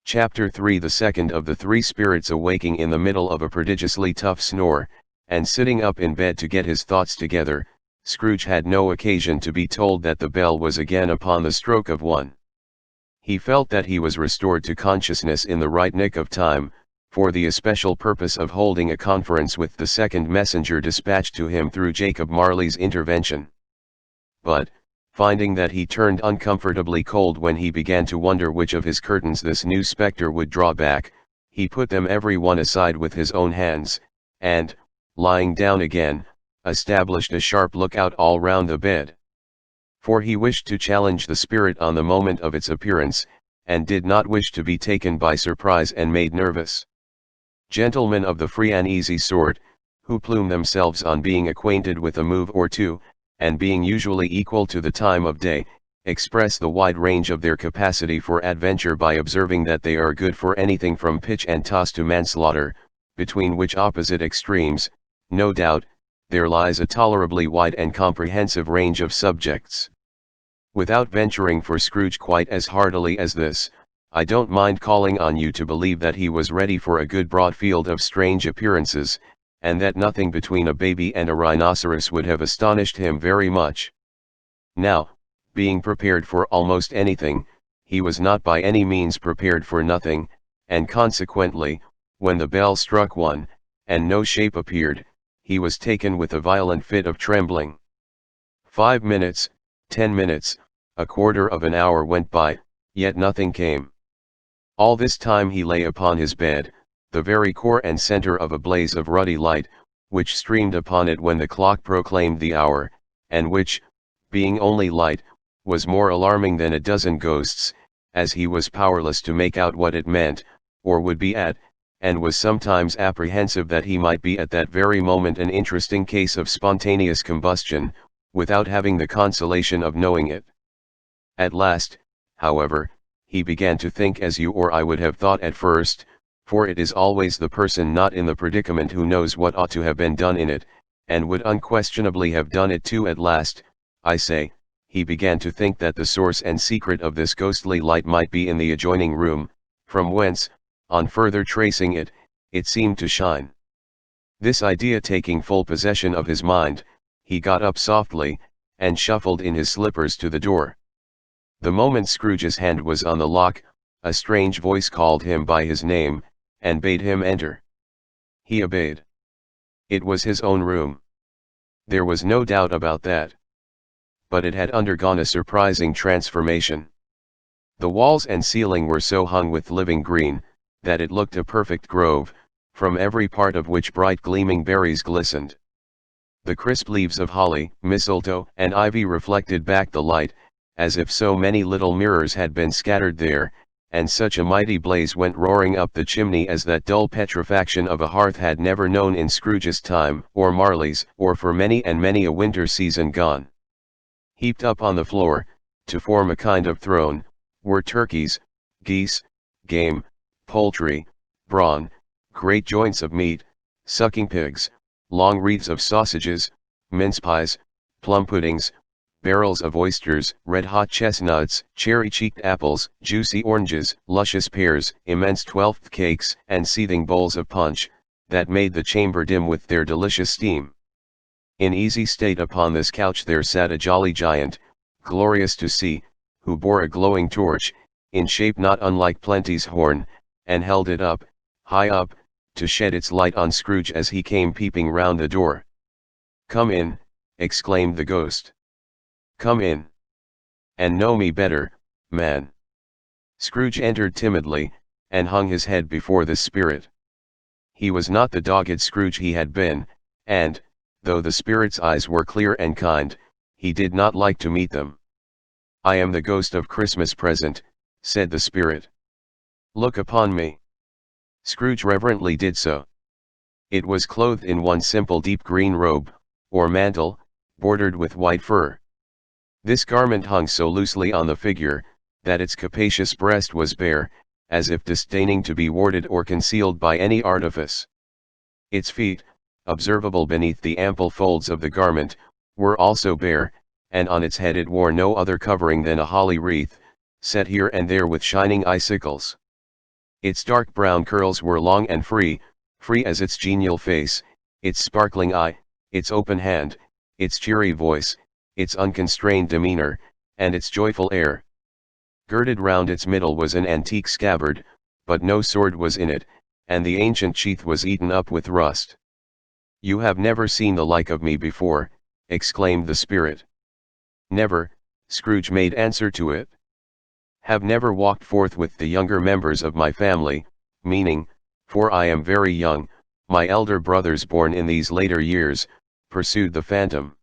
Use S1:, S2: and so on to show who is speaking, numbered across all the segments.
S1: Chapter 3 The second of the three spirits awaking in the middle of a prodigiously tough snore, and sitting up in bed to get his thoughts together, Scrooge had no occasion to be told that the bell was again upon the stroke of 1. He felt that he was restored to consciousness in the right nick of time, for the especial purpose of holding a conference with the second messenger dispatched to him through Jacob Marley's intervention. But, finding that he turned uncomfortably cold when he began to wonder which of his curtains this new spectre would draw back, he put them every one aside with his own hands, and, lying down again, established a sharp lookout all round the bed. For he wished to challenge the spirit on the moment of its appearance, and did not wish to be taken by surprise and made nervous. Gentlemen of the free and easy sort, who plume themselves on being acquainted with a move or two, and being usually equal to the time of day, express the wide range of their capacity for adventure by observing that they are good for anything from pitch and toss to manslaughter, between which opposite extremes, no doubt, there lies a tolerably wide and comprehensive range of subjects. Without venturing for Scrooge quite as heartily as this, I don't mind calling on you to believe that he was ready for a good broad field of strange appearances, and that nothing between a baby and a rhinoceros would have astonished him very much. Now, being prepared for almost anything, he was not by any means prepared for nothing, and consequently, when the bell struck 1, and no shape appeared, he was taken with a violent fit of trembling. 5 minutes, 10 minutes, a quarter of an hour went by, yet nothing came. All this time he lay upon his bed, the very core and center of a blaze of ruddy light, which streamed upon it when the clock proclaimed the hour, and which, being only light, was more alarming than a dozen ghosts, as he was powerless to make out what it meant, or would be at, and was sometimes apprehensive that he might be at that very moment an interesting case of spontaneous combustion, without having the consolation of knowing it. At last, however, he began to think as you or I would have thought at first, for it is always the person not in the predicament who knows what ought to have been done in it, and would unquestionably have done it too at last. I say, he began to think that the source and secret of this ghostly light might be in the adjoining room, from whence, on further tracing it, it seemed to shine. This idea taking full possession of his mind, he got up softly, and shuffled in his slippers to the door. The moment Scrooge's hand was on the lock, a strange voice called him by his name, and bade him enter. He obeyed. It was his own room. There was no doubt about that. But it had undergone a surprising transformation. The walls and ceiling were so hung with living green, that it looked a perfect grove, from every part of which bright gleaming berries glistened. The crisp leaves of holly, mistletoe, and ivy reflected back the light, as if so many little mirrors had been scattered there, and such a mighty blaze went roaring up the chimney as that dull petrifaction of a hearth had never known in Scrooge's time, or Marley's, or for many and many a winter season gone. Heaped up on the floor, to form a kind of throne, were turkeys, geese, game, poultry, brawn, great joints of meat, sucking pigs, long wreaths of sausages, mince pies, plum puddings, barrels of oysters, red-hot chestnuts, cherry-cheeked apples, juicy oranges, luscious pears, immense twelfth cakes, and seething bowls of punch, that made the chamber dim with their delicious steam. In easy state upon this couch there sat a jolly giant, glorious to see, who bore a glowing torch, in shape not unlike Plenty's horn, and held it up, high up, to shed its light on Scrooge as he came peeping round the door. "Come in," exclaimed the ghost. "Come in. And know me better, man." Scrooge entered timidly, and hung his head before the spirit. He was not the dogged Scrooge he had been, and, though the spirit's eyes were clear and kind, he did not like to meet them. "I am the ghost of Christmas present," said the spirit. "Look upon me." Scrooge reverently did so. It was clothed in one simple deep green robe, or mantle, bordered with white fur. This garment hung so loosely on the figure, that its capacious breast was bare, as if disdaining to be warded or concealed by any artifice. Its feet, observable beneath the ample folds of the garment, were also bare, and on its head it wore no other covering than a holly wreath, set here and there with shining icicles. Its dark brown curls were long and free, free as its genial face, its sparkling eye, its open hand, its cheery voice, its unconstrained demeanor, and its joyful air. Girded round its middle was an antique scabbard, but no sword was in it, and the ancient sheath was eaten up with rust. "You have never seen the like of me before," exclaimed the spirit. "Never," Scrooge made answer to it. "Have never walked forth with the younger members of my family, meaning, for I am very young, my elder brothers born in these later years," pursued the phantom.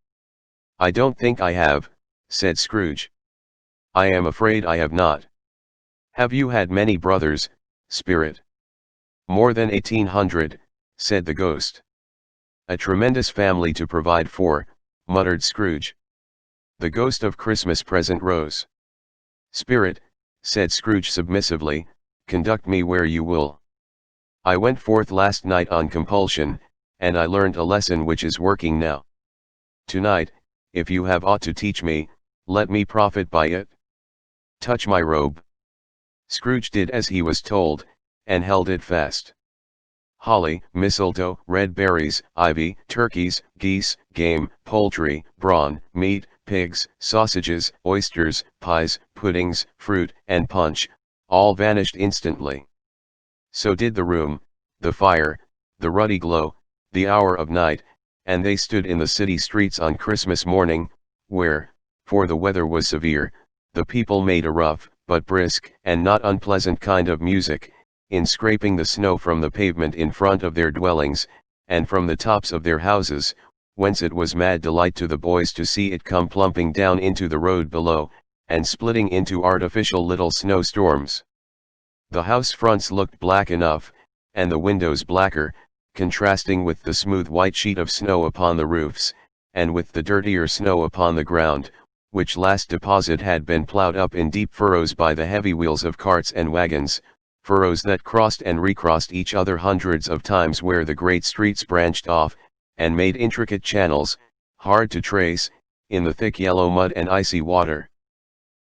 S1: "I don't think I have," said Scrooge. "I am afraid I have not." "Have you had many brothers, spirit?" "More than 1800, said the ghost. "A tremendous family to provide for," muttered Scrooge. The ghost of Christmas present rose. "Spirit," said Scrooge submissively, "conduct me where you will. I went forth last night on compulsion, and I learned a lesson which is working now. Tonight, if you have aught to teach me, let me profit by it. Touch my robe." Scrooge did as he was told, and held it fast. Holly, mistletoe, red berries, ivy, turkeys, geese, game, poultry, brawn, meat, pigs, sausages, oysters, pies, puddings, fruit, and punch, all vanished instantly. So did the room, the fire, the ruddy glow, the hour of night, and they stood in the city streets on Christmas morning, where, for the weather was severe, the people made a rough, but brisk and not unpleasant kind of music, in scraping the snow from the pavement in front of their dwellings, and from the tops of their houses, whence it was mad delight to the boys to see it come plumping down into the road below, and splitting into artificial little snowstorms. The house fronts looked black enough, and the windows blacker, contrasting with the smooth white sheet of snow upon the roofs, and with the dirtier snow upon the ground, which last deposit had been ploughed up in deep furrows by the heavy wheels of carts and wagons, furrows that crossed and recrossed each other hundreds of times where the great streets branched off, and made intricate channels, hard to trace, in the thick yellow mud and icy water.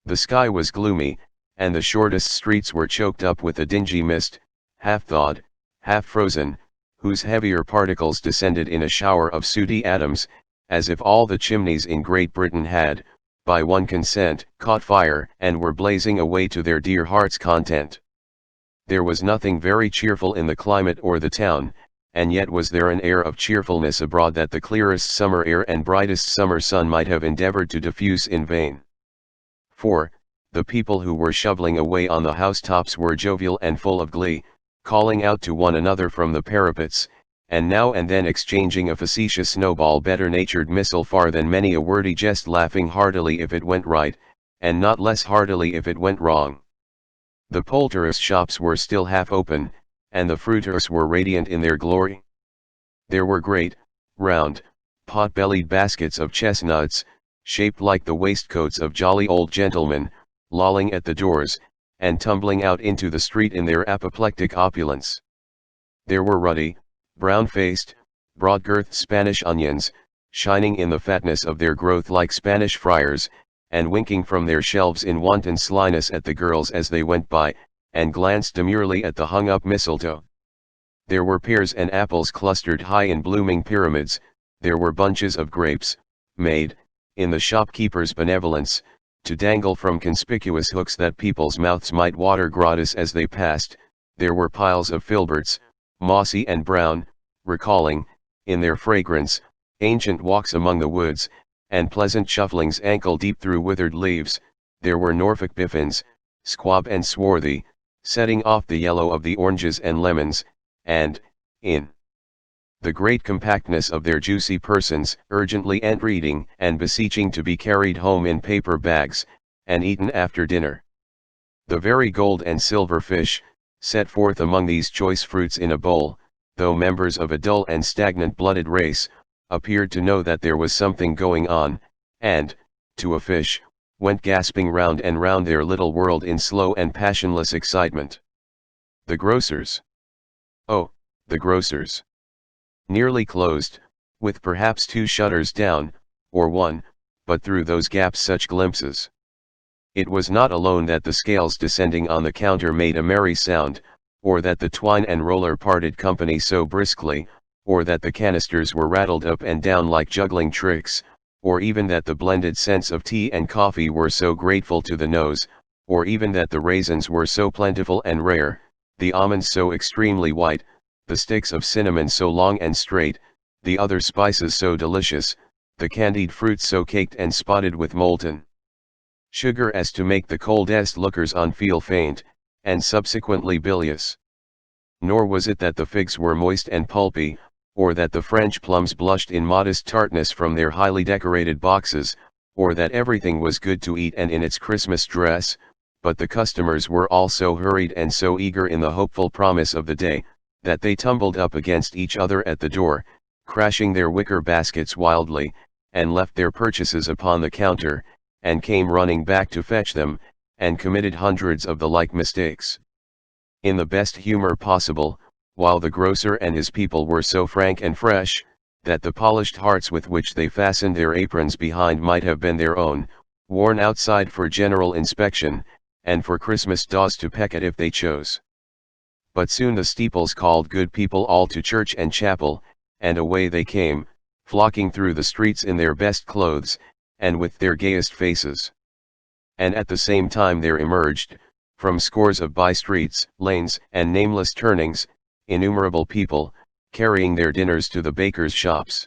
S1: The sky was gloomy, and the shortest streets were choked up with a dingy mist, half thawed, half frozen, whose heavier particles descended in a shower of sooty atoms, as if all the chimneys in Great Britain had, by one consent, caught fire and were blazing away to their dear hearts' content. There was nothing very cheerful in the climate or the town, and yet was there an air of cheerfulness abroad that the clearest summer air and brightest summer sun might have endeavored to diffuse in vain. For, the people who were shoveling away on the housetops were jovial and full of glee, calling out to one another from the parapets, and now and then exchanging a facetious snowball better-natured missile far than many a wordy jest, laughing heartily if it went right, and not less heartily if it went wrong. The poulterers' shops were still half open, and the fruiters were radiant in their glory. There were great, round, pot-bellied baskets of chestnuts, shaped like the waistcoats of jolly old gentlemen, lolling at the doors, and tumbling out into the street in their apoplectic opulence. There were ruddy, brown-faced, broad-girthed Spanish onions, shining in the fatness of their growth like Spanish friars, and winking from their shelves in wanton slyness at the girls as they went by, and glanced demurely at the hung-up mistletoe. There were pears and apples clustered high in blooming pyramids, there were bunches of grapes, made, in the shopkeeper's benevolence, to dangle from conspicuous hooks that people's mouths might water gratis as they passed. There were piles of filberts, mossy and brown, recalling, in their fragrance, ancient walks among the woods, and pleasant shufflings ankle-deep through withered leaves. There were Norfolk biffins, squab and swarthy, setting off the yellow of the oranges and lemons, and, in the great compactness of their juicy persons, urgently entreating and beseeching to be carried home in paper bags, and eaten after dinner. The very gold and silver fish, set forth among these choice fruits in a bowl, though members of a dull and stagnant-blooded race, appeared to know that there was something going on, and, to a fish, went gasping round and round their little world in slow and passionless excitement. The grocers. Oh, the grocers. Nearly closed, with perhaps 2 shutters down, or 1, but through those gaps such glimpses. It was not alone that the scales descending on the counter made a merry sound, or that the twine and roller parted company so briskly, or that the canisters were rattled up and down like juggling tricks, or even that the blended scents of tea and coffee were so grateful to the nose, or even that the raisins were so plentiful and rare, the almonds so extremely white, the sticks of cinnamon so long and straight, the other spices so delicious, the candied fruits so caked and spotted with molten sugar as to make the coldest lookers on feel faint, and subsequently bilious. Nor was it that the figs were moist and pulpy, or that the French plums blushed in modest tartness from their highly decorated boxes, or that everything was good to eat and in its Christmas dress, but the customers were all so hurried and so eager in the hopeful promise of the day, that they tumbled up against each other at the door, crashing their wicker baskets wildly, and left their purchases upon the counter, and came running back to fetch them, and committed hundreds of the like mistakes. In the best humor possible, while the grocer and his people were so frank and fresh, that the polished hearts with which they fastened their aprons behind might have been their own, worn outside for general inspection, and for Christmas daws to peck at if they chose. But soon the steeples called good people all to church and chapel, and away they came, flocking through the streets in their best clothes, and with their gayest faces. And at the same time there emerged, from scores of by-streets, lanes, and nameless turnings, innumerable people, carrying their dinners to the bakers' shops.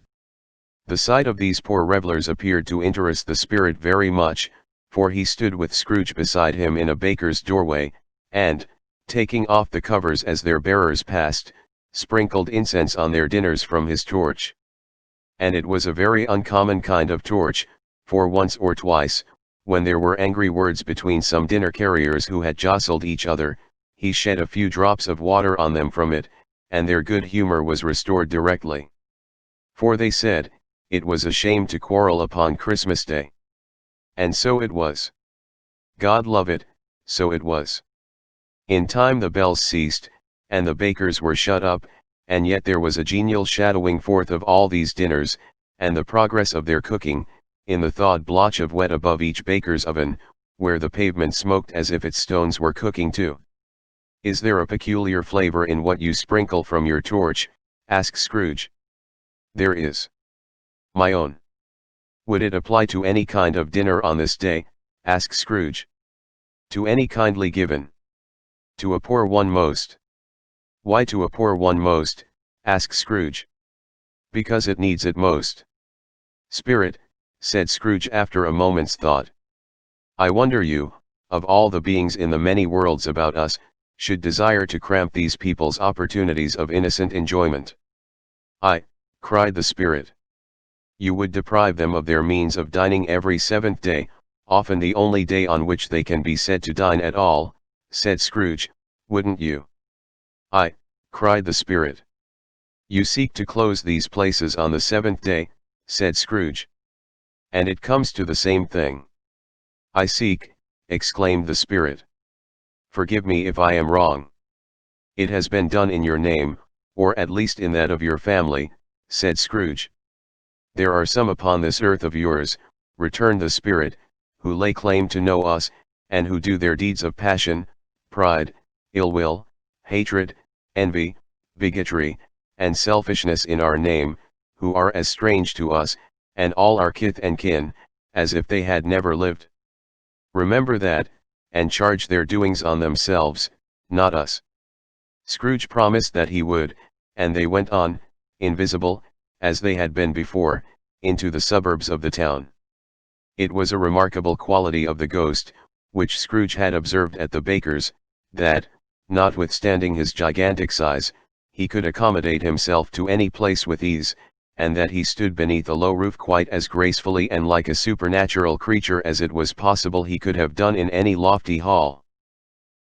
S1: The sight of these poor revellers appeared to interest the spirit very much, for he stood with Scrooge beside him in a baker's doorway, and, taking off the covers as their bearers passed, sprinkled incense on their dinners from his torch. And it was a very uncommon kind of torch, for once or twice, when there were angry words between some dinner carriers who had jostled each other, he shed a few drops of water on them from it, and their good humor was restored directly. For they said, it was a shame to quarrel upon Christmas Day. And so it was. God love it, so it was. In time the bells ceased, and the bakers were shut up, and yet there was a genial shadowing forth of all these dinners, and the progress of their cooking, in the thawed blotch of wet above each baker's oven, where the pavement smoked as if its stones were cooking too. "Is there a peculiar flavor in what you sprinkle from your torch?" asked Scrooge. "There is." "My own." "Would it apply to any kind of dinner on this day?" asked Scrooge. "To any kindly given." "To a poor one most." "Why to a poor one most?" asked Scrooge. "Because it needs it most." "Spirit," said Scrooge after a moment's thought. "I wonder you, of all the beings in the many worlds about us, should desire to cramp these people's opportunities of innocent enjoyment." "Aye," cried the spirit. "You would deprive them of their means of dining every seventh day, often the only day on which they can be said to dine at all," said Scrooge, "wouldn't you?" "Aye," cried the spirit. "You seek to close these places on the seventh day," said Scrooge. "And it comes to the same thing." "I seek," exclaimed the spirit. "Forgive me if I am wrong." "It has been done in your name, or at least in that of your family," said Scrooge. "There are some upon this earth of yours," returned the spirit, "who lay claim to know us, and who do their deeds of passion, pride, ill will, hatred, envy, bigotry, and selfishness in our name, who are as strange to us, and all our kith and kin, as if they had never lived. Remember that, and charge their doings on themselves, not us." Scrooge promised that he would, and they went on, invisible, as they had been before, into the suburbs of the town. It was a remarkable quality of the ghost, which Scrooge had observed at the baker's, that, notwithstanding his gigantic size, he could accommodate himself to any place with ease, and that he stood beneath a low roof quite as gracefully and like a supernatural creature as it was possible he could have done in any lofty hall.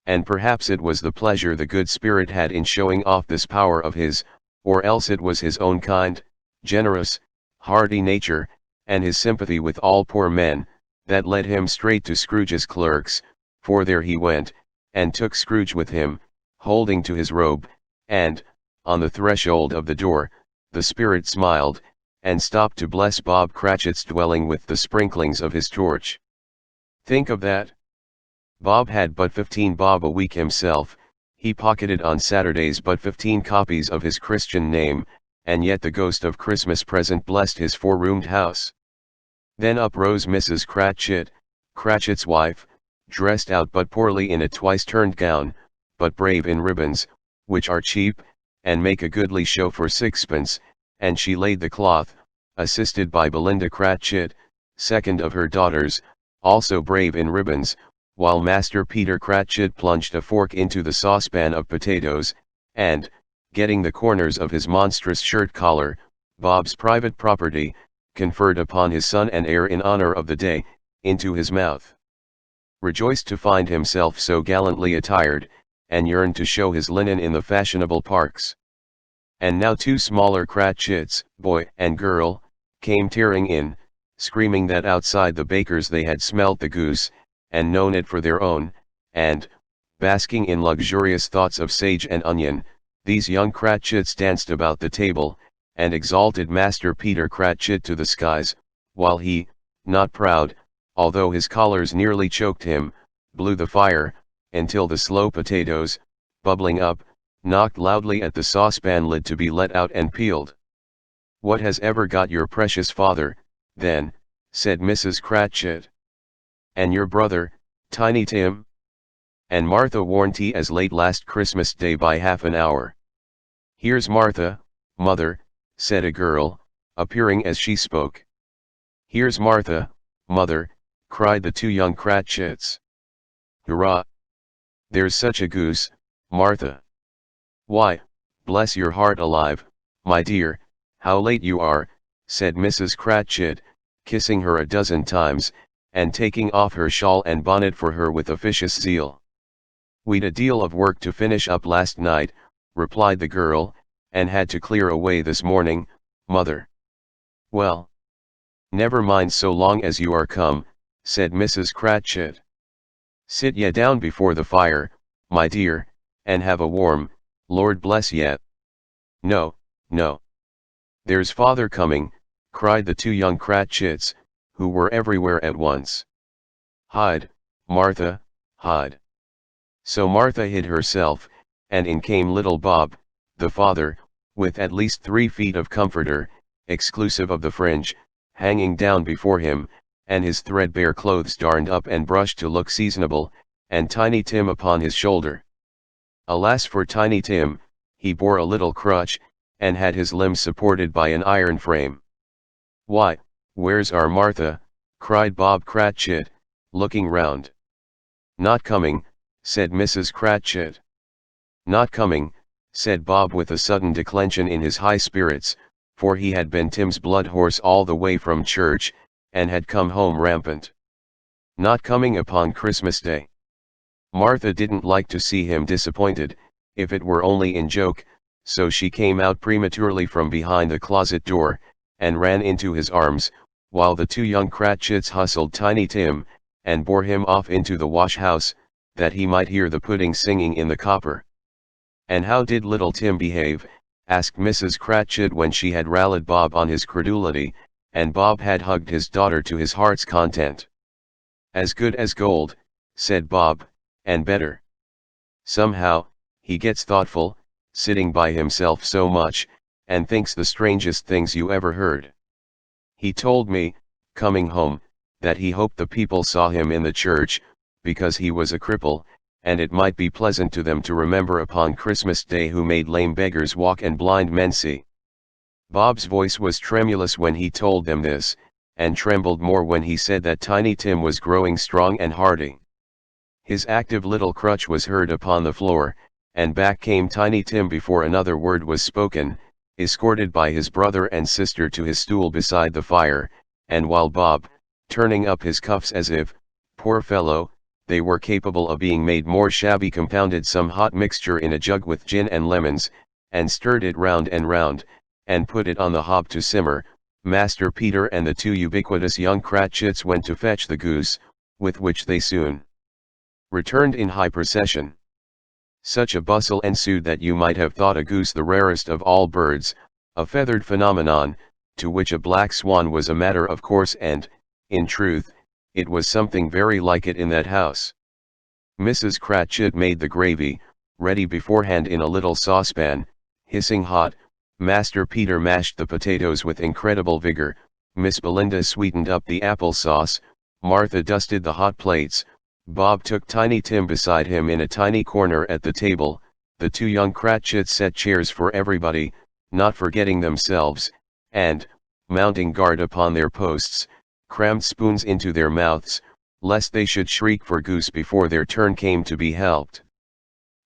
S1: And perhaps it was the pleasure the good spirit had in showing off this power of his, or else it was his own kind, generous, hearty nature, and his sympathy with all poor men, that led him straight to Scrooge's clerks, for there he went, and took Scrooge with him, holding to his robe, and, on the threshold of the door, the spirit smiled, and stopped to bless Bob Cratchit's dwelling with the sprinklings of his torch. Think of that! Bob had but 15 bob a week himself, He pocketed on Saturdays but 15 copies of his Christian name, and yet the ghost of Christmas present blessed his four-roomed house. Then up rose Mrs. Cratchit, Cratchit's wife, dressed out but poorly in a twice-turned gown, but brave in ribbons, which are cheap, and make a goodly show for sixpence, and she laid the cloth, assisted by Belinda Cratchit, second of her daughters, also brave in ribbons, while Master Peter Cratchit plunged a fork into the saucepan of potatoes, and, getting the corners of his monstrous shirt collar, Bob's private property, conferred upon his son and heir in honor of the day, into his mouth. Rejoiced to find himself so gallantly attired, and yearned to show his linen in the fashionable parks. And now two smaller Cratchits, boy and girl, came tearing in, screaming that outside the baker's they had smelt the goose, and known it for their own, and, basking in luxurious thoughts of sage and onion, these young Cratchits danced about the table, and exalted Master Peter Cratchit to the skies, while he, not proud, although his collars nearly choked him, blew the fire, until the slow potatoes, bubbling up, knocked loudly at the saucepan lid to be let out and peeled. "What has ever got your precious father, then?" said Mrs. Cratchit. "And your brother, Tiny Tim?" "And Martha warn't he as late last Christmas Day by half an hour?" "Here's Martha, mother," said a girl, appearing as she spoke. "Here's Martha, mother," cried the two young Cratchits. "Hurrah! There's such a goose, Martha." "Why, bless your heart alive, my dear, how late you are," said Mrs. Cratchit, kissing her a dozen times, and taking off her shawl and bonnet for her with officious zeal. "We'd a deal of work to finish up last night," replied the girl, "and had to clear away this morning, mother." "Well, never mind so long as you are come," said Mrs. Cratchit. "Sit ye down before the fire, my dear, and have a warm, Lord bless ye." "No, no. There's father coming," cried the two young Cratchits, who were everywhere at once. "Hide, Martha, hide." So Martha hid herself, and in came little Bob, the father, with at least 3 feet of comforter, exclusive of the fringe, hanging down before him, and his threadbare clothes darned up and brushed to look seasonable, and Tiny Tim upon his shoulder. Alas for Tiny Tim, he bore a little crutch, and had his limbs supported by an iron frame. "Why, where's our Martha?" cried Bob Cratchit, looking round. "Not coming," said Mrs. Cratchit. "Not coming," said Bob with a sudden declension in his high spirits, for he had been Tim's blood horse all the way from church, and had come home rampant. "Not coming upon Christmas Day." Martha didn't like to see him disappointed, if it were only in joke, so she came out prematurely from behind the closet door, and ran into his arms, while the two young Cratchits hustled Tiny Tim, and bore him off into the wash-house, that he might hear the pudding singing in the copper. "And how did little Tim behave?" asked Mrs. Cratchit when she had rallied Bob on his credulity, and Bob had hugged his daughter to his heart's content. "As good as gold," said Bob, "and better. Somehow, he gets thoughtful, sitting by himself so much, and thinks the strangest things you ever heard. He told me, coming home, that he hoped the people saw him in the church, because he was a cripple, and it might be pleasant to them to remember upon Christmas Day who made lame beggars walk and blind men see." Bob's voice was tremulous when he told them this, and trembled more when he said that Tiny Tim was growing strong and hearty. His active little crutch was heard upon the floor, and back came Tiny Tim before another word was spoken, escorted by his brother and sister to his stool beside the fire, and while Bob, turning up his cuffs as if, poor fellow, they were capable of being made more shabby, compounded some hot mixture in a jug with gin and lemons, and stirred it round and round, and put it on the hob to simmer, Master Peter and the two ubiquitous young Cratchits went to fetch the goose, with which they soon returned in high procession. Such a bustle ensued that you might have thought a goose the rarest of all birds, a feathered phenomenon, to which a black swan was a matter of course, and, in truth, it was something very like it in that house. Mrs. Cratchit made the gravy, ready beforehand in a little saucepan, hissing hot. Master Peter mashed the potatoes with incredible vigor, Miss Belinda sweetened up the apple sauce, Martha dusted the hot plates, Bob took Tiny Tim beside him in a tiny corner at the table, the two young Cratchits set chairs for everybody, not forgetting themselves, and, mounting guard upon their posts, crammed spoons into their mouths, lest they should shriek for goose before their turn came to be helped.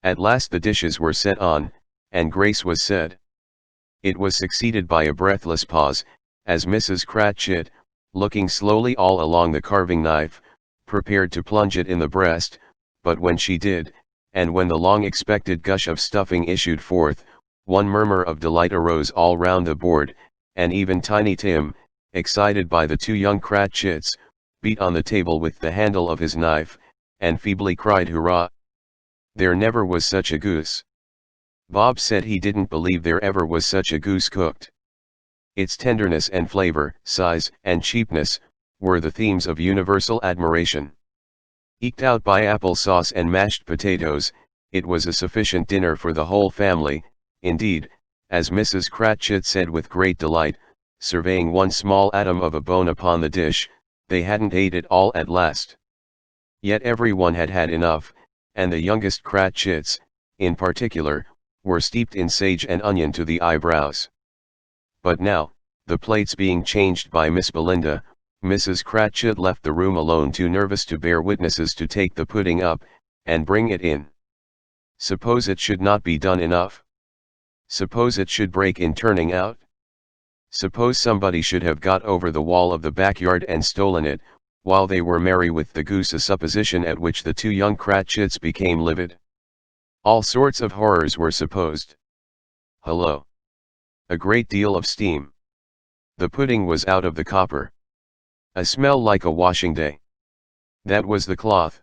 S1: At last the dishes were set on, and grace was said. It was succeeded by a breathless pause, as Mrs. Cratchit, looking slowly all along the carving knife, prepared to plunge it in the breast, but when she did, and when the long-expected gush of stuffing issued forth, one murmur of delight arose all round the board, and even Tiny Tim, excited by the two young Cratchits, beat on the table with the handle of his knife, and feebly cried hurrah! There never was such a goose. Bob said he didn't believe there ever was such a goose cooked. Its tenderness and flavor, size, and cheapness, were the themes of universal admiration. Eked out by apple sauce and mashed potatoes, it was a sufficient dinner for the whole family. Indeed, as Mrs. Cratchit said with great delight, surveying one small atom of a bone upon the dish, they hadn't ate it all at last. Yet every one had had enough, and the youngest Cratchits, in particular, were steeped in sage and onion to the eyebrows. But now, the plates being changed by Miss Belinda, Mrs. Cratchit left the room alone, too nervous to bear witnesses to take the pudding up, and bring it in. Suppose it should not be done enough? Suppose it should break in turning out? Suppose somebody should have got over the wall of the backyard and stolen it, while they were merry with the goose, a supposition at which the two young Cratchits became livid. All sorts of horrors were supposed. Hullo! A great deal of steam. The pudding was out of the copper. A smell like a washing day. That was the cloth.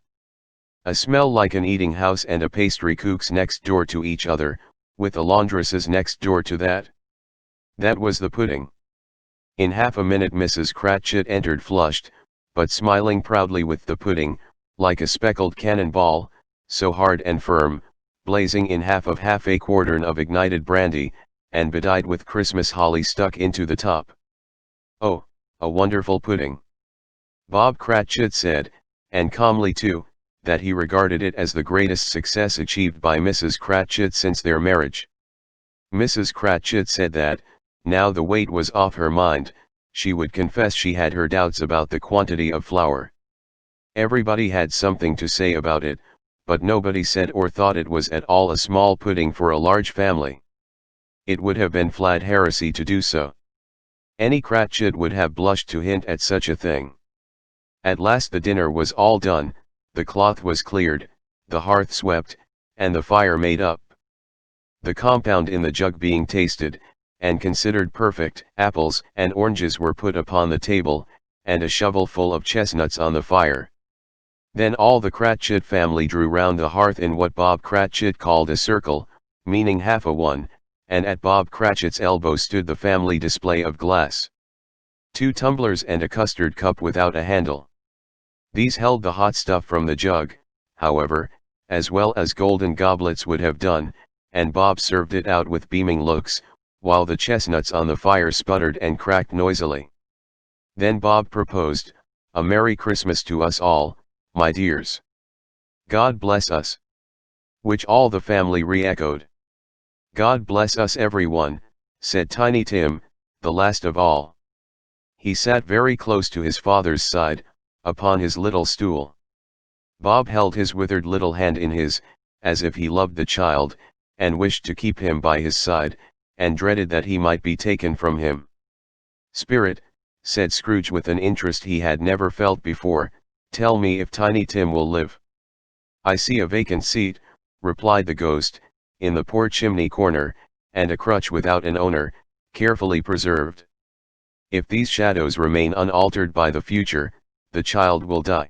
S1: A smell like an eating house and a pastry cook's next door to each other, with a laundress's next door to that. That was the pudding. In half a minute Mrs. Cratchit entered, flushed, but smiling proudly, with the pudding, like a speckled cannonball, so hard and firm, blazing in half a quartern of ignited brandy, and bedight with Christmas holly stuck into the top. Oh, a wonderful pudding! Bob Cratchit said, and calmly too, that he regarded it as the greatest success achieved by Mrs. Cratchit since their marriage. Mrs. Cratchit said that, now the weight was off her mind, she would confess she had her doubts about the quantity of flour. Everybody had something to say about it, but nobody said or thought it was at all a small pudding for a large family. It would have been flat heresy to do so. Any Cratchit would have blushed to hint at such a thing. At last the dinner was all done, the cloth was cleared, the hearth swept, and the fire made up. The compound in the jug being tasted, and considered perfect, apples and oranges were put upon the table, and a shovelful of chestnuts on the fire. Then all the Cratchit family drew round the hearth in what Bob Cratchit called a circle, meaning half a one, and at Bob Cratchit's elbow stood the family display of glass. 2 tumblers and a custard cup without a handle. These held the hot stuff from the jug, however, as well as golden goblets would have done, and Bob served it out with beaming looks, while the chestnuts on the fire sputtered and cracked noisily. Then Bob proposed, "A Merry Christmas to us all, my dears. God bless us." Which all the family re-echoed. "God bless us everyone," said Tiny Tim, the last of all. He sat very close to his father's side, upon his little stool. Bob held his withered little hand in his, as if he loved the child, and wished to keep him by his side, and dreaded that he might be taken from him. "Spirit," said Scrooge with an interest he had never felt before, "tell me if Tiny Tim will live." "I see a vacant seat," replied the ghost, "in the poor chimney corner, and a crutch without an owner, carefully preserved. If these shadows remain unaltered by the future, the child will die."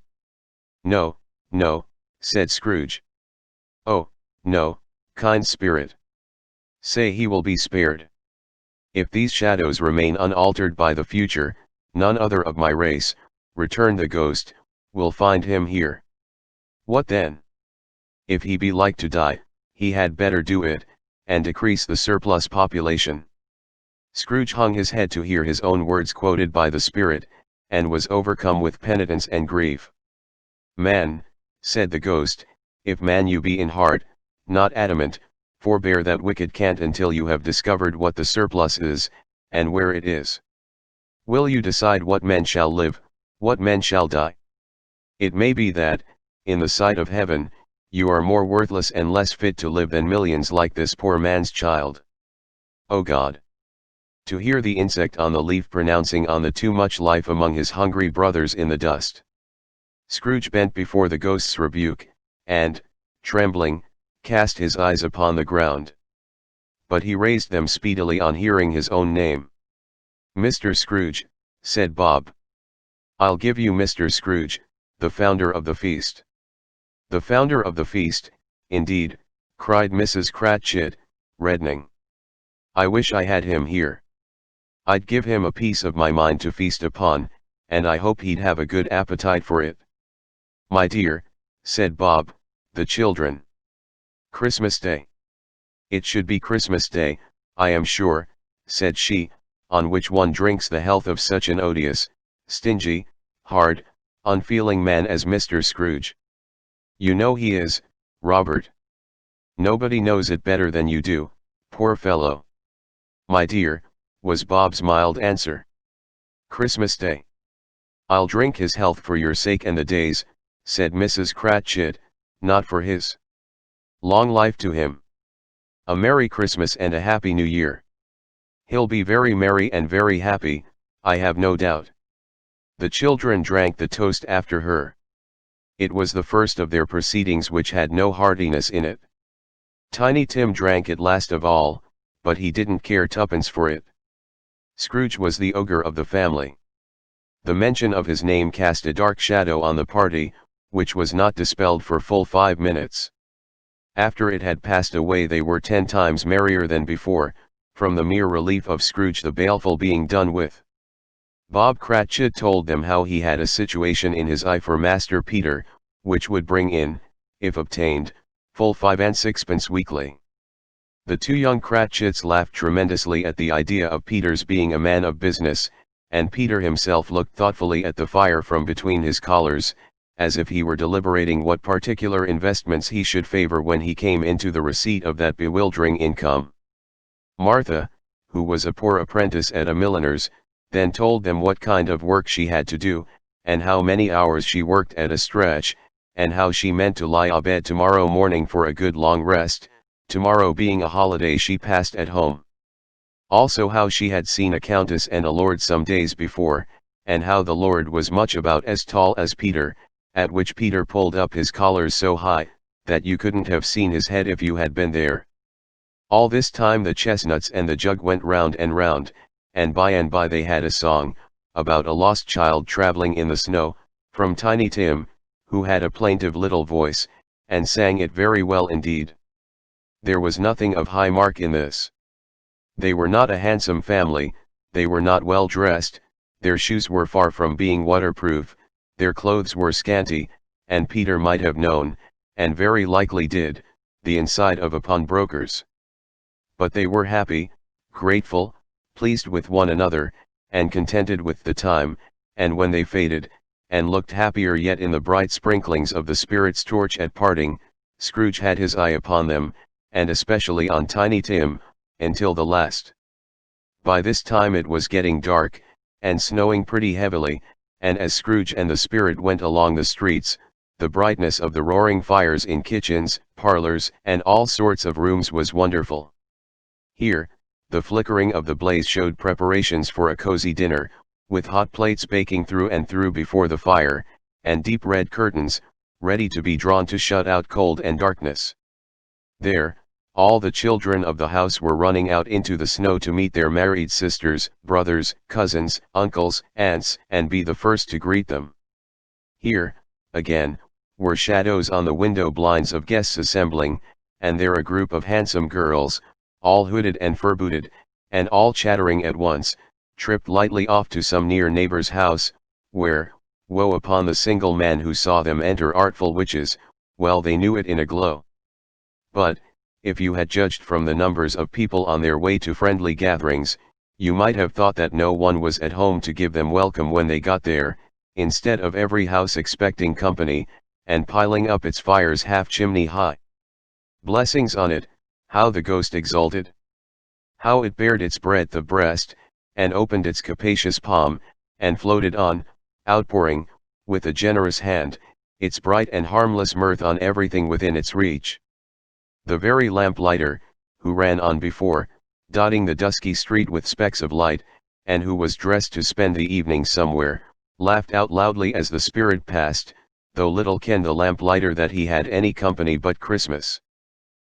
S1: "No, no," said Scrooge. "Oh, no, kind spirit. Say he will be spared. If these shadows remain unaltered by the future, none other of my race," returned the ghost, "will find him here." "What then? If he be like to die, he had better do it, and decrease the surplus population. Scrooge hung his head to hear his own words quoted by the spirit, and was overcome with penitence and grief. "Man," said the ghost, "if man you be in heart, not adamant, forbear that wicked cant until you have discovered what the surplus is, and where it is. Will you decide what men shall live, what men shall die? It may be that, in the sight of heaven, you are more worthless and less fit to live than millions like this poor man's child. O God! To hear the insect on the leaf pronouncing on the too much life among his hungry brothers in the dust." Scrooge bent before the ghost's rebuke, and, trembling, cast his eyes upon the ground. But he raised them speedily on hearing his own name. "Mr. Scrooge," said Bob. "I'll give you Mr. Scrooge, the founder of the feast." "The founder of the feast, indeed," cried Mrs. Cratchit, reddening. "I wish I had him here. I'd give him a piece of my mind to feast upon, and I hope he'd have a good appetite for it." "My dear," said Bob, "the children. Christmas Day." "It should be Christmas Day, I am sure," said she, "on which one drinks the health of such an odious, stingy, hard, unfeeling man as Mr. Scrooge. You know he is, Robert. Nobody knows it better than you do, poor fellow." "My dear," was Bob's mild answer. "Christmas Day. I'll drink his health for your sake and the day's," said Mrs. Cratchit, "not for his. Long life to him. A Merry Christmas and a Happy New Year. He'll be very merry and very happy, I have no doubt." The children drank the toast after her. It was the first of their proceedings which had no heartiness in it. Tiny Tim drank it last of all, but he didn't care twopence for it. Scrooge was the ogre of the family. The mention of his name cast a dark shadow on the party, which was not dispelled for full 5 minutes. After it had passed away they were 10 times merrier than before, from the mere relief of Scrooge the Baleful being done with. Bob Cratchit told them how he had a situation in his eye for Master Peter, which would bring in, if obtained, full 5 and 6pence weekly. The 2 young Cratchits laughed tremendously at the idea of Peter's being a man of business, and Peter himself looked thoughtfully at the fire from between his collars, as if he were deliberating what particular investments he should favor when he came into the receipt of that bewildering income. Martha, who was a poor apprentice at a milliner's, then told them what kind of work she had to do, and how many hours she worked at a stretch, and how she meant to lie abed tomorrow morning for a good long rest, tomorrow being a holiday she passed at home. Also how she had seen a countess and a lord some days before, and how the lord was much about as tall as Peter, at which Peter pulled up his collars so high, that you couldn't have seen his head if you had been there. All this time the chestnuts and the jug went round, and by they had a song, about a lost child travelling in the snow, from Tiny Tim, who had a plaintive little voice, and sang it very well indeed. There was nothing of high mark in this. They were not a handsome family, they were not well dressed, their shoes were far from being waterproof, their clothes were scanty, and Peter might have known, and very likely did, the inside of a pawnbroker's. But they were happy, grateful, pleased with one another, and contented with the time, and when they faded, and looked happier yet in the bright sprinklings of the spirit's torch at parting, Scrooge had his eye upon them, and especially on Tiny Tim, until the last. By this time it was getting dark, and snowing pretty heavily, and as Scrooge and the spirit went along the streets, the brightness of the roaring fires in kitchens, parlors, and all sorts of rooms was wonderful. Here, the flickering of the blaze showed preparations for a cozy dinner, with hot plates baking through and through before the fire, and deep red curtains, ready to be drawn to shut out cold and darkness. There, all the children of the house were running out into the snow to meet their married sisters, brothers, cousins, uncles, aunts, and be the first to greet them. Here, again, were shadows on the window blinds of guests assembling, and there a group of handsome girls, all hooded and fur-booted, and all chattering at once, tripped lightly off to some near neighbor's house, where, woe upon the single man who saw them enter, artful witches, well they knew it in a glow. But, If you had judged from the numbers of people on their way to friendly gatherings, you might have thought that no one was at home to give them welcome when they got there, instead of every house expecting company, and piling up its fires half chimney high. Blessings on it, how the ghost exulted! How it bared its breadth of breast, and opened its capacious palm, and floated on, outpouring, with a generous hand, its bright and harmless mirth on everything within its reach. The very lamplighter, who ran on before, dotting the dusky street with specks of light, and who was dressed to spend the evening somewhere, laughed out loudly as the spirit passed, though little kenned the lamplighter that he had any company but Christmas.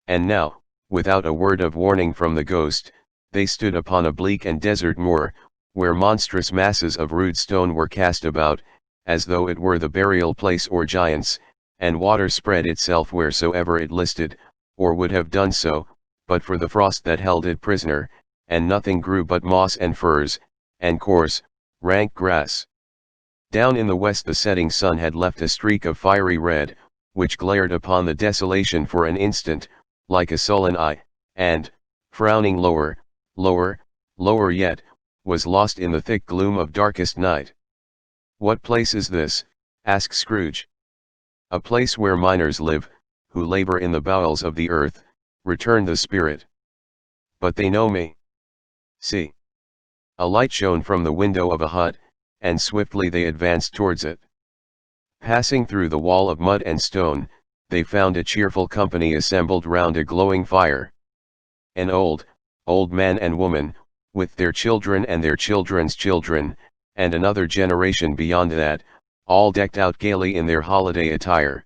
S1: And now, without a word of warning from the ghost, they stood upon a bleak and desert moor, where monstrous masses of rude stone were cast about, as though it were the burial place or giants, and water spread itself wheresoever it listed, or would have done so, but for the frost that held it prisoner, and nothing grew but moss and furze, and coarse, rank grass. Down in the west the setting sun had left a streak of fiery red, which glared upon the desolation for an instant, like a sullen eye, and, frowning lower, lower, lower yet, was lost in the thick gloom of darkest night. "What place is this?" asked Scrooge. "A place where miners live, who labor in the bowels of the earth," returned the spirit. "But they know me. See." A light shone from the window of a hut, and swiftly they advanced towards it. Passing through the wall of mud and stone, they found a cheerful company assembled round a glowing fire. An old man and woman, with their children and their children's children, and another generation beyond that, all decked out gaily in their holiday attire.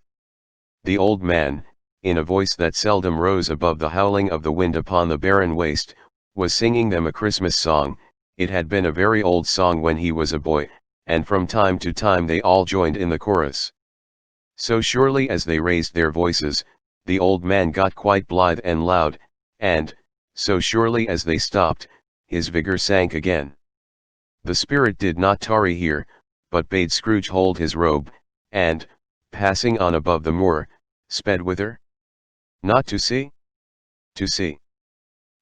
S1: The old man, in a voice that seldom rose above the howling of the wind upon the barren waste, was singing them a Christmas song. It had been a very old song when he was a boy, and from time to time they all joined in the chorus. So surely as they raised their voices, the old man got quite blithe and loud, and, so surely as they stopped, his vigor sank again. The spirit did not tarry here, but bade Scrooge hold his robe, and, passing on above the moor, sped whither? Not to see? To see.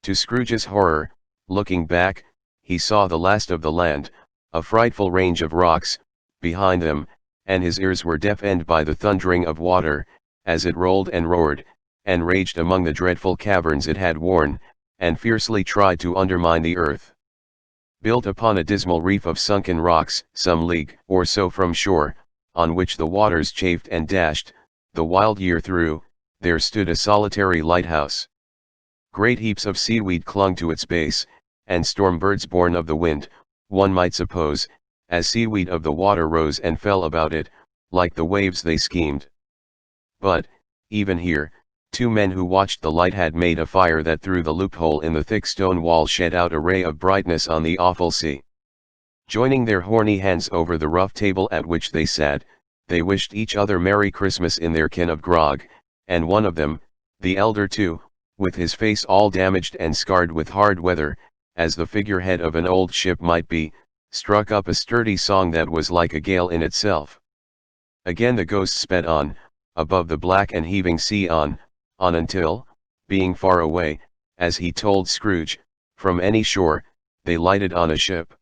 S1: To Scrooge's horror, looking back, he saw the last of the land, a frightful range of rocks, behind them, and his ears were deafened by the thundering of water, as it rolled and roared, and raged among the dreadful caverns it had worn, and fiercely tried to undermine the earth. Built upon a dismal reef of sunken rocks, some league or so from shore, on which the waters chafed and dashed, the wild year through, there stood a solitary lighthouse. Great heaps of seaweed clung to its base, and storm birds born of the wind, one might suppose, as seaweed of the water rose and fell about it, like the waves they schemed. But, even here, two men who watched the light had made a fire that through the loophole in the thick stone wall shed out a ray of brightness on the awful sea. Joining their horny hands over the rough table at which they sat, they wished each other Merry Christmas in their kin of grog, and one of them, the elder too, with his face all damaged and scarred with hard weather, as the figurehead of an old ship might be, struck up a sturdy song that was like a gale in itself. Again the ghost sped on, above the black and heaving sea on until, being far away, as he told Scrooge, from any shore, they lighted on a ship.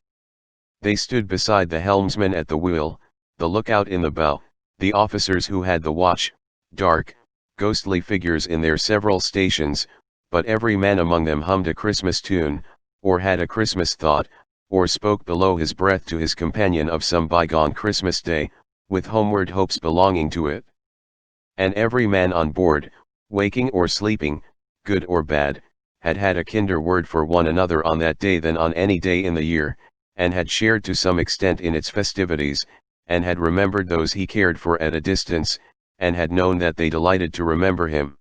S1: They stood beside the helmsman at the wheel, the lookout in the bow, the officers who had the watch, dark, ghostly figures in their several stations, but every man among them hummed a Christmas tune, or had a Christmas thought, or spoke below his breath to his companion of some bygone Christmas day, with homeward hopes belonging to it. And every man on board, waking or sleeping, good or bad, had had a kinder word for one another on that day than on any day in the year, and had shared to some extent in its festivities, and had remembered those he cared for at a distance, and had known that they delighted to remember him.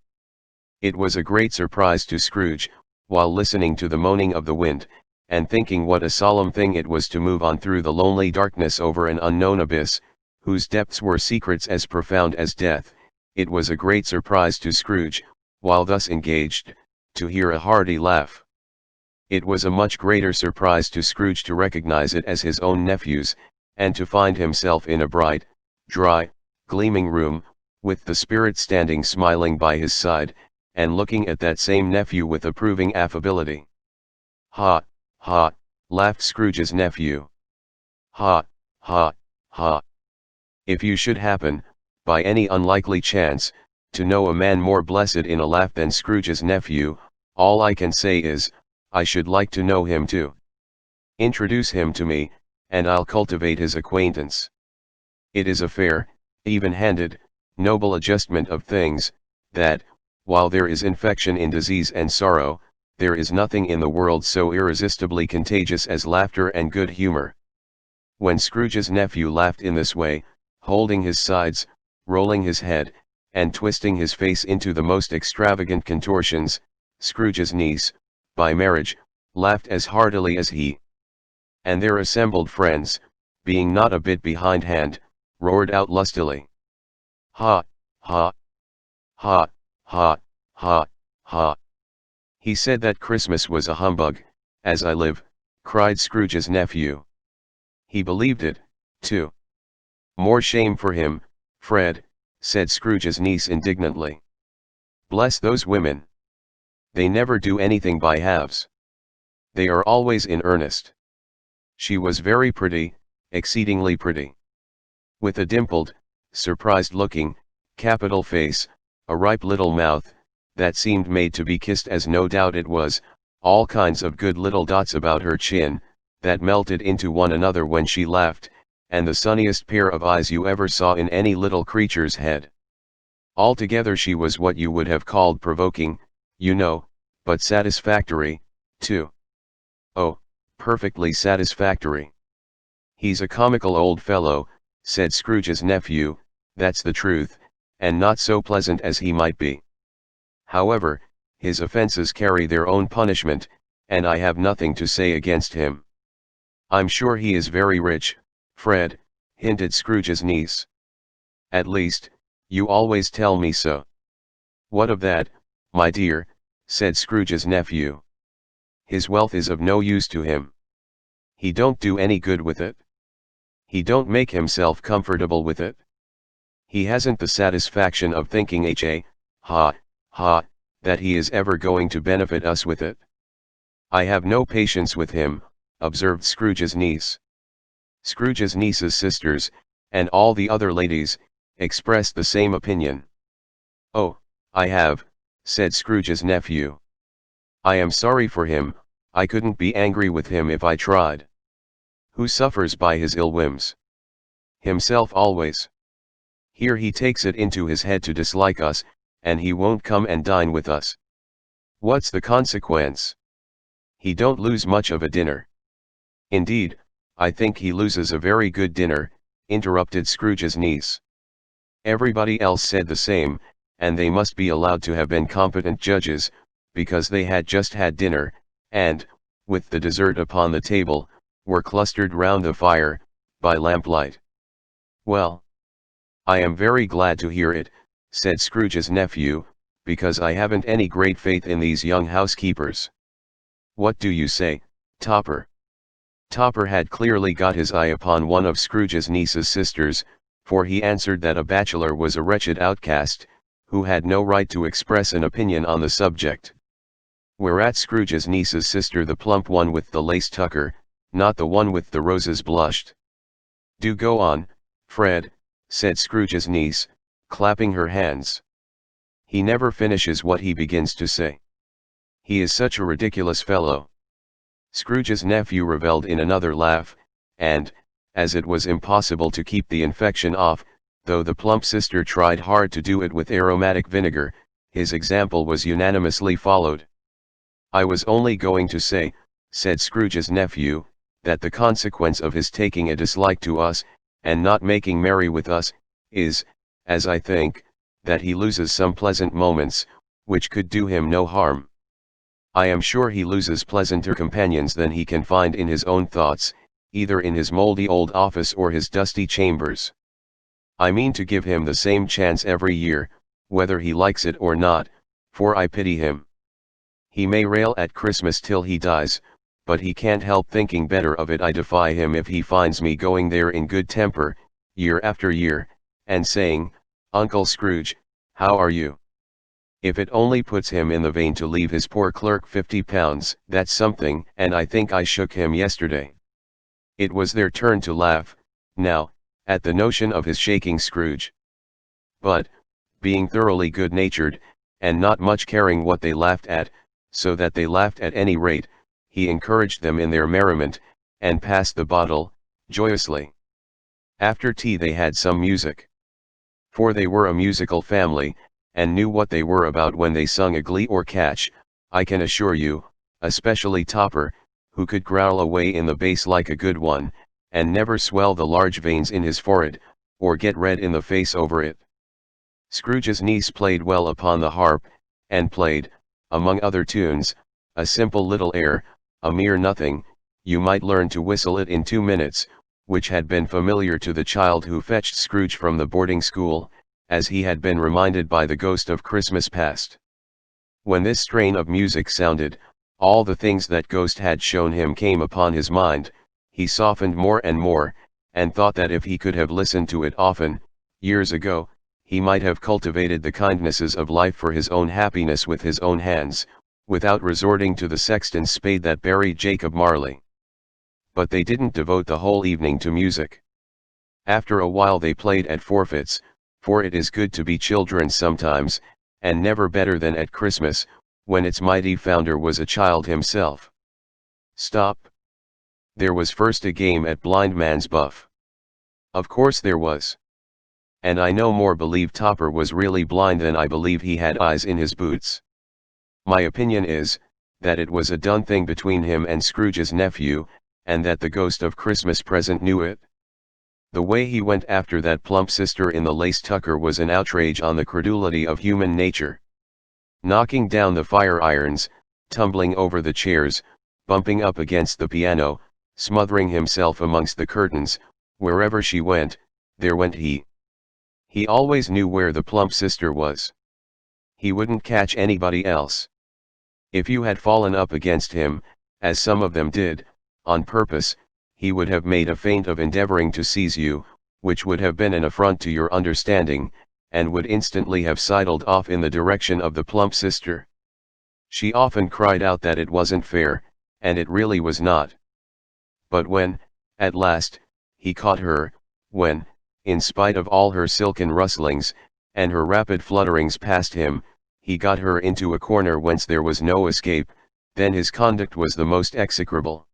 S1: It was a great surprise to Scrooge, while listening to the moaning of the wind, and thinking what a solemn thing it was to move on through the lonely darkness over an unknown abyss, whose depths were secrets as profound as death. It was a great surprise to Scrooge, while thus engaged, to hear a hearty laugh. It was a much greater surprise to Scrooge to recognize it as his own nephew's, and to find himself in a bright, dry, gleaming room, with the spirit standing smiling by his side, and looking at that same nephew with approving affability. "Ha, ha," laughed Scrooge's nephew. "Ha, ha, ha. If you should happen, by any unlikely chance, to know a man more blessed in a laugh than Scrooge's nephew, all I can say is, I should like to know him too. Introduce him to me, and I'll cultivate his acquaintance. It is a fair, even-handed, noble adjustment of things, that, while there is infection in disease and sorrow, there is nothing in the world so irresistibly contagious as laughter and good humor." When Scrooge's nephew laughed in this way, holding his sides, rolling his head, and twisting his face into the most extravagant contortions, Scrooge's niece, by marriage, laughed as heartily as he. And their assembled friends, being not a bit behindhand, roared out lustily. "Ha, ha, ha, ha, ha, ha. He said that Christmas was a humbug, as I live," cried Scrooge's nephew. "He believed it, too." "More shame for him, Fred," said Scrooge's niece indignantly. "Bless those women. They never do anything by halves. They are always in earnest." She was very pretty, exceedingly pretty. With a dimpled, surprised-looking, capital face, a ripe little mouth, that seemed made to be kissed, as no doubt it was, all kinds of good little dots about her chin, that melted into one another when she laughed, and the sunniest pair of eyes you ever saw in any little creature's head. Altogether she was what you would have called provoking, you know, but satisfactory, too. Oh, perfectly satisfactory. "He's a comical old fellow," said Scrooge's nephew, "that's the truth, and not so pleasant as he might be. However, his offences carry their own punishment, and I have nothing to say against him." "I'm sure he is very rich, Fred," hinted Scrooge's niece. "At least, you always tell me so." "What of that, my dear?" said Scrooge's nephew. "His wealth is of no use to him. He don't do any good with it. He don't make himself comfortable with it. He hasn't the satisfaction of thinking ha, that he is ever going to benefit us with it." "I have no patience with him," observed Scrooge's niece. Scrooge's niece's sisters, and all the other ladies, expressed the same opinion. "Oh, I have," said Scrooge's nephew. "I am sorry for him, I couldn't be angry with him if I tried. Who suffers by his ill whims? Himself always. Here he takes it into his head to dislike us, and he won't come and dine with us. What's the consequence? He don't lose much of a dinner." "Indeed, I think he loses a very good dinner," interrupted Scrooge's niece. Everybody else said the same, and they must be allowed to have been competent judges, because they had just had dinner, and, with the dessert upon the table, were clustered round the fire, by lamplight. "Well, I am very glad to hear it," said Scrooge's nephew, "because I haven't any great faith in these young housekeepers. What do you say, Topper?" Topper had clearly got his eye upon one of Scrooge's niece's sisters, for he answered that a bachelor was a wretched outcast, who had no right to express an opinion on the subject. Whereat Scrooge's niece's sister, the plump one with the lace tucker, not the one with the roses, blushed. "Do go on, Fred," said Scrooge's niece, clapping her hands. "He never finishes what he begins to say. He is such a ridiculous fellow." Scrooge's nephew revelled in another laugh, and, as it was impossible to keep the infection off, though the plump sister tried hard to do it with aromatic vinegar, his example was unanimously followed. "I was only going to say," said Scrooge's nephew, "that the consequence of his taking a dislike to us, and not making merry with us, is, as I think, that he loses some pleasant moments, which could do him no harm. I am sure he loses pleasanter companions than he can find in his own thoughts, either in his mouldy old office or his dusty chambers. I mean to give him the same chance every year, whether he likes it or not, for I pity him. He may rail at Christmas till he dies, but he can't help thinking better of it. I defy him if he finds me going there in good temper, year after year, and saying, 'Uncle Scrooge, how are you? If it only puts him in the vein to leave his poor clerk £50, that's something, and I think I shook him yesterday." It was their turn to laugh, now, at the notion of his shaking Scrooge. But, being thoroughly good-natured, and not much caring what they laughed at, so that they laughed at any rate, he encouraged them in their merriment, and passed the bottle, joyously. After tea they had some music. For they were a musical family, and knew what they were about when they sung a glee or catch, I can assure you, especially Topper, who could growl away in the bass like a good one, and never swell the large veins in his forehead, or get red in the face over it. Scrooge's niece played well upon the harp, and played, among other tunes, a simple little air, a mere nothing, you might learn to whistle it in 2 minutes, which had been familiar to the child who fetched Scrooge from the boarding school, as he had been reminded by the ghost of Christmas past. When this strain of music sounded, all the things that ghost had shown him came upon his mind, he softened more and more, and thought that if he could have listened to it often, years ago, he might have cultivated the kindnesses of life for his own happiness with his own hands, without resorting to the sexton's spade that buried Jacob Marley. But they didn't devote the whole evening to music. After a while they played at forfeits, for it is good to be children sometimes, and never better than at Christmas, when its mighty founder was a child himself. Stop. There was first a game at blind man's buff. Of course there was. And I no more believe Topper was really blind than I believe he had eyes in his boots. My opinion is, that it was a done thing between him and Scrooge's nephew, and that the ghost of Christmas present knew it. The way he went after that plump sister in the lace tucker was an outrage on the credulity of human nature. Knocking down the fire irons, tumbling over the chairs, bumping up against the piano, smothering himself amongst the curtains, wherever she went, there went he. He always knew where the plump sister was. He wouldn't catch anybody else. If you had fallen up against him, as some of them did, on purpose, he would have made a feint of endeavoring to seize you, which would have been an affront to your understanding, and would instantly have sidled off in the direction of the plump sister. She often cried out that it wasn't fair, and it really was not. But when, at last, he caught her, when, in spite of all her silken rustlings, and her rapid flutterings past him, he got her into a corner whence there was no escape, then his conduct was the most execrable.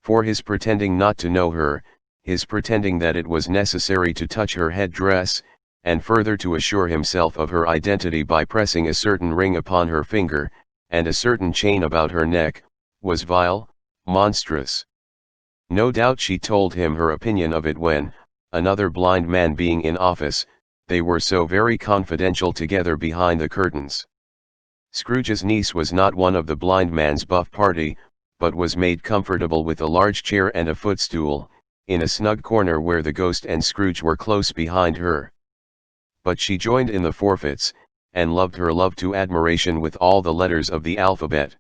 S1: For his pretending not to know her, his pretending that it was necessary to touch her head dress, and further to assure himself of her identity by pressing a certain ring upon her finger, and a certain chain about her neck, was vile, monstrous. No doubt she told him her opinion of it when, another blind man being in office, they were so very confidential together behind the curtains. Scrooge's niece was not one of the blind man's buff party, but was made comfortable with a large chair and a footstool, in a snug corner where the ghost and Scrooge were close behind her. But she joined in the forfeits, and loved her love to admiration with all the letters of the alphabet.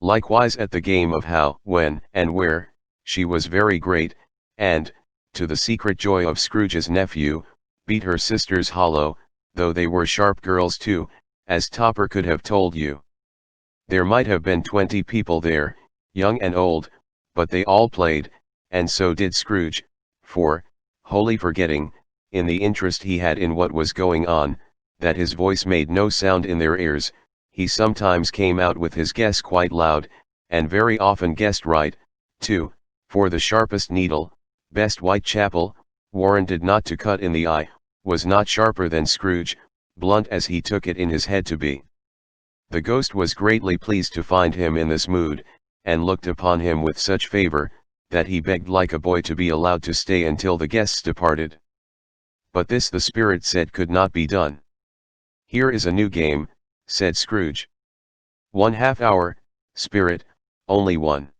S1: Likewise at the game of how, when, and where, she was very great, and, to the secret joy of Scrooge's nephew, beat her sisters hollow, though they were sharp girls too, as Topper could have told you. There might have been 20 people there, young and old, but they all played, and so did Scrooge, for, wholly forgetting, in the interest he had in what was going on, that his voice made no sound in their ears, he sometimes came out with his guess quite loud, and very often guessed right, too, for the sharpest needle, best Whitechapel, warranted not to cut in the eye, was not sharper than Scrooge, blunt as he took it in his head to be. The ghost was greatly pleased to find him in this mood, and looked upon him with such favor, that he begged like a boy to be allowed to stay until the guests departed. But this the spirit said could not be done. "Here is a new game," said Scrooge. "1/2 hour, spirit, only one."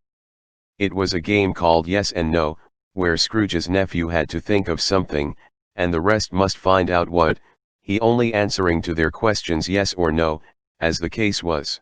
S1: It was a game called Yes and No, where Scrooge's nephew had to think of something, and the rest must find out what, he only answering to their questions yes or no, as the case was.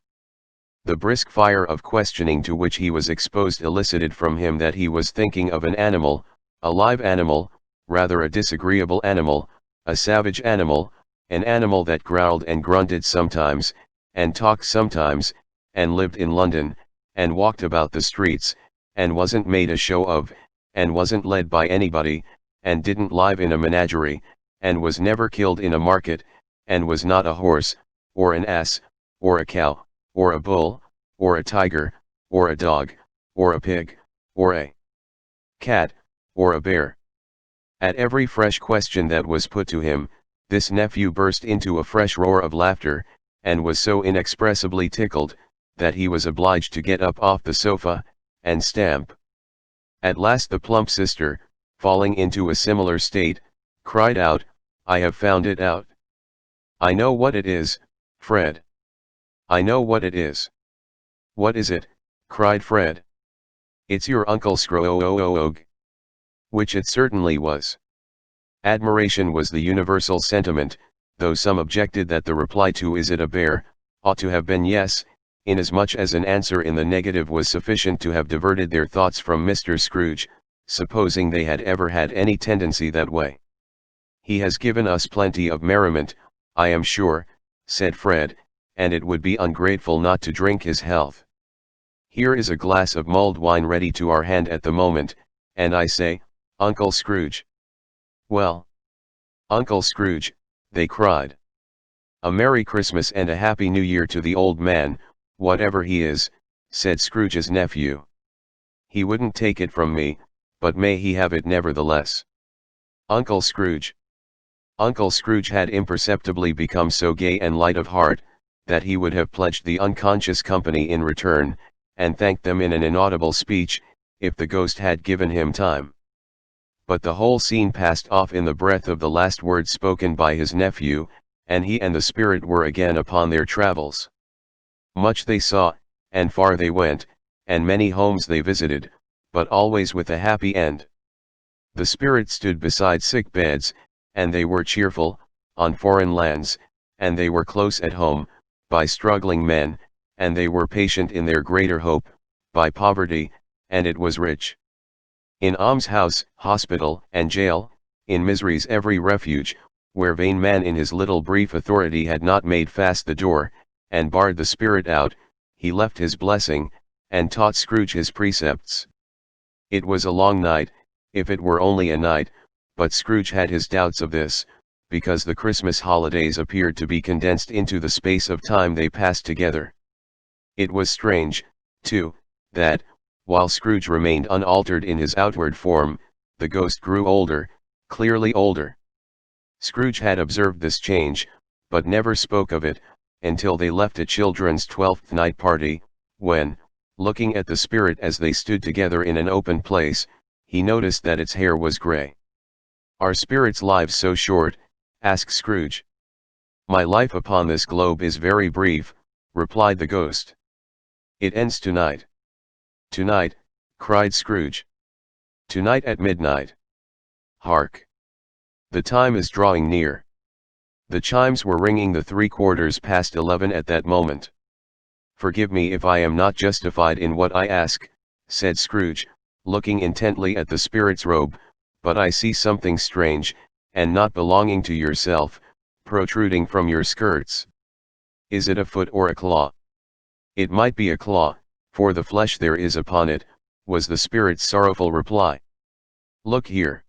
S1: The brisk fire of questioning to which he was exposed elicited from him that he was thinking of an animal, a live animal, rather a disagreeable animal, a savage animal, an animal that growled and grunted sometimes, and talked sometimes, and lived in London, and walked about the streets, and wasn't made a show of, and wasn't led by anybody, and didn't live in a menagerie, and was never killed in a market, and was not a horse, or an ass, or a cow, or a bull, or a tiger, or a dog, or a pig, or a cat, or a bear. At every fresh question that was put to him, this nephew burst into a fresh roar of laughter, and was so inexpressibly tickled, that he was obliged to get up off the sofa, and stamp. At last the plump sister, falling into a similar state, cried out, "I have found it out. I know what it is, Fred. I know what it is." "What is it?" cried Fred. "It's your Uncle Scrooge." Which it certainly was. Admiration was the universal sentiment, though some objected that the reply to "Is it a bear?" ought to have been yes, inasmuch as an answer in the negative was sufficient to have diverted their thoughts from Mr. Scrooge, supposing they had ever had any tendency that way. "He has given us plenty of merriment, I am sure," said Fred, "and it would be ungrateful not to drink his health. Here is a glass of mulled wine ready to our hand at the moment, and I say, Uncle Scrooge." "Well, Uncle Scrooge," they cried. "A Merry Christmas and a Happy New Year to the old man, whatever he is," said Scrooge's nephew. "He wouldn't take it from me, but may he have it nevertheless." Uncle Scrooge. Uncle Scrooge had imperceptibly become so gay and light of heart, that he would have pledged the unconscious company in return, and thanked them in an inaudible speech, if the ghost had given him time. But the whole scene passed off in the breath of the last word spoken by his nephew, and he and the spirit were again upon their travels. Much they saw, and far they went, and many homes they visited, but always with a happy end. The spirit stood beside sick beds, and they were cheerful, on foreign lands, and they were close at home, by struggling men, and they were patient in their greater hope, by poverty, and it was rich. In almshouse, hospital, and jail, in misery's every refuge, where vain man in his little brief authority had not made fast the door, and barred the spirit out, he left his blessing, and taught Scrooge his precepts. It was a long night, if it were only a night, but Scrooge had his doubts of this, because the Christmas holidays appeared to be condensed into the space of time they passed together. It was strange, too, that, while Scrooge remained unaltered in his outward form, the ghost grew older, clearly older. Scrooge had observed this change, but never spoke of it, until they left a children's 12th night party, when, looking at the spirit as they stood together in an open place, he noticed that its hair was grey. "Are spirits' lives so short?" asked Scrooge. "My life upon this globe is very brief," replied the ghost. "It ends tonight." "Tonight?" cried Scrooge. "Tonight at midnight. Hark! The time is drawing near." The chimes were ringing the 11:15 at that moment. "Forgive me if I am not justified in what I ask," said Scrooge, looking intently at the spirit's robe, "but I see something strange, and not belonging to yourself, protruding from your skirts. Is it a foot or a claw?" "It might be a claw, for the flesh there is upon it," was the spirit's sorrowful reply. "Look here."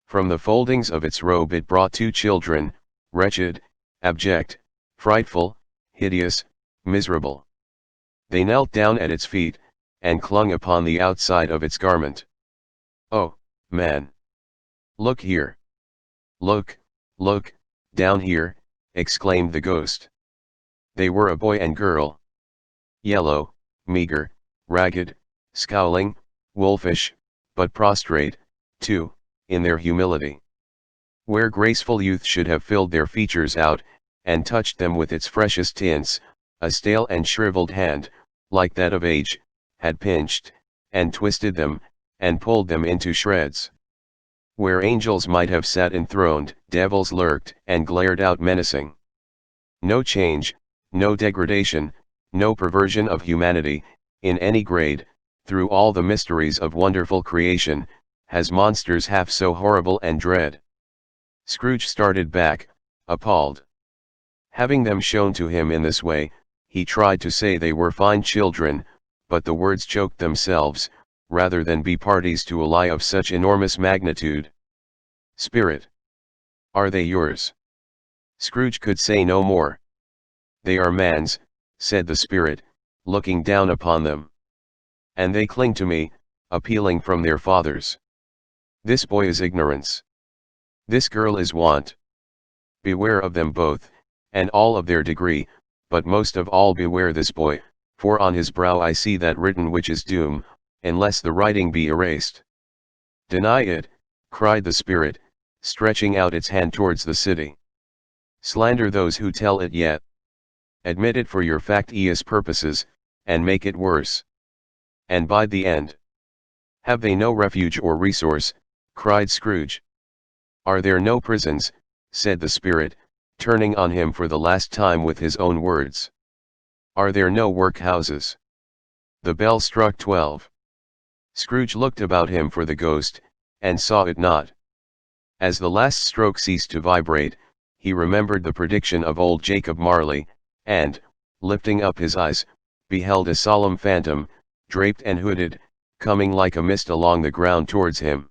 S1: From the foldings of its robe it brought two children, wretched, abject, frightful, hideous, miserable. They knelt down at its feet, and clung upon the outside of its garment. "Oh, man! Look here! Look, look, down here!" exclaimed the ghost. They were a boy and girl. Yellow, meager, ragged, scowling, wolfish, but prostrate, too, in their humility. Where graceful youth should have filled their features out, and touched them with its freshest tints, a stale and shriveled hand, like that of age, had pinched, and twisted them, and pulled them into shreds. Where angels might have sat enthroned, devils lurked, and glared out menacing. No change, no degradation, no perversion of humanity, in any grade, through all the mysteries of wonderful creation, has monsters half so horrible and dread. Scrooge started back, appalled. Having them shown to him in this way, he tried to say they were fine children, but the words choked themselves, rather than be parties to a lie of such enormous magnitude. Spirit. Are they yours? Scrooge could say no more. They are man's, said the spirit, looking down upon them. And they cling to me, appealing from their fathers. This boy is ignorance. This girl is want. Beware of them both, and all of their degree, but most of all beware this boy, for on his brow I see that written which is doom, unless the writing be erased. Deny it, cried the spirit, stretching out its hand towards the city. Slander those who tell it yet. Admit it for your factious purposes, and make it worse. And by the end. Have they no refuge or resource? Cried Scrooge. Are there no prisons? Said the spirit, turning on him for the last time with his own words. Are there no workhouses? The bell struck 12. Scrooge looked about him for the ghost, and saw it not. As the last stroke ceased to vibrate, he remembered the prediction of old Jacob Marley, and, lifting up his eyes, beheld a solemn phantom, draped and hooded, coming like a mist along the ground towards him.